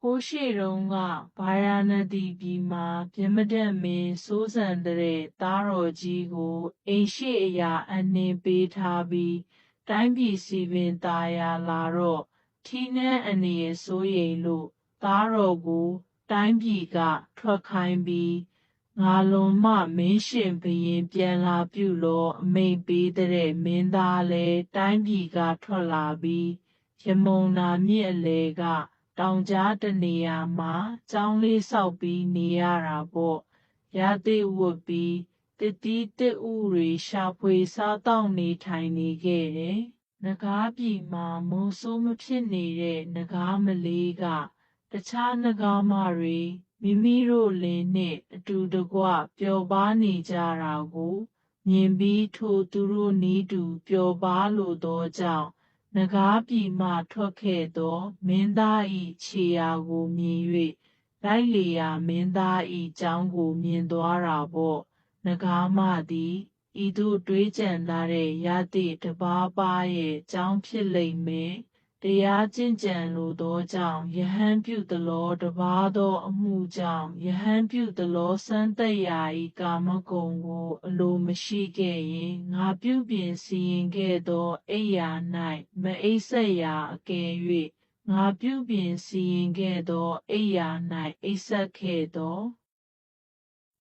ကိုရှိတုံးကဗာရာဏသီပြည်မှာပြမဒတ်မင်းစိုးစံတဲ့သားတော်ကြီးကိုအိမ်ရှိအရာအနှင်ပေးထားပြီးတိုင်းပြည်စီပင်သာယာလာတော့ထီးနန်းအနေစိုးရိမ်လို့သားတော်ကိုတိုင်းပြည်ကထွက်ခိုင်းပြီးငါလွန်မှမင်းရှင်ဘုရင်ပြန်လာပြုလောအမိန့်ပေးတဲ့မင်းသားလည်းတိုင်းပြည်ကထွက်လာပြီးယမုန်နာမြစ်အလယ်ကတောင်ကြားတနေရာမှာကျောင်းလေးဆောက်ပြီးနေရတာပေါ့ရာသိဝတ်ပြီးတစ်တီးတစ်ဥတွေရှာဖွေစားတောက်နေထိုင်နေခဲ့တယ်။နဂါးပြည်မှာမုံဆိုးမဖြစ်နေတဲ့နဂါးမလေးကတခြားနဂါးမတွေမိမိတို့လင်နှင့်အတူတကွပျော်ပါနေကြတာကိုမြင်ပြီးထိုသူတို့နီးတူပျော်ပါလိုသောကြောင့်နဂါးပြည်မှထွက်ခဲ့သောမင်းသား၏ခြေရာကိုမြင်၍လိုက်လေရာမင်းသား၏ကျောင်းကိုမြင်သွားတာပေါ့နဂါးမသည်ဤသို့တွေးကြံလာတဲ့ရတိတပါးပါးရဲ့ကျောင်းဖြစ်လိမ့်မယ်တရားကျင့်ကြံလိုသောကြောင့်ယဟန်ပြုသလောတပါးသောအမှုကြောင့်ယဟန်ပြုသလောစမ်းသက်ရာ၏ကာမဂုဏ်ကိုအလိုမရှိခဲ့ရင်ငါပြုပြင်စီရင်ခဲ့သောအိယာ၌မအိပ်ဆက်ရာအကယ်၍ငါပြုပြင်စီရင်ခဲ့သောအိယာ၌အိပ်ဆက်ခဲ့သော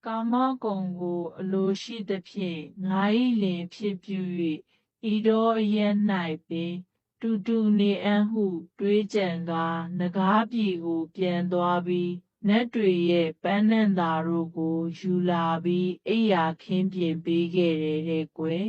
ကာမဂုဏ်ကိုအလိုရှိသဖြင့်ငါ၏လင်ဖြစ်ပြု၍ဤတော်အရက်၌ပင်တူတူနေအံ့ဟုတွေးကြံကာနဂါးပြည်ကိုပြန်သွားပြီးနတ်တွေရဲ့ပန်းနံ့သာတို့ကိုယူလာပြီးအိယာခင်းပြင်ပေးခဲ့တယ်တဲ့ကွယ်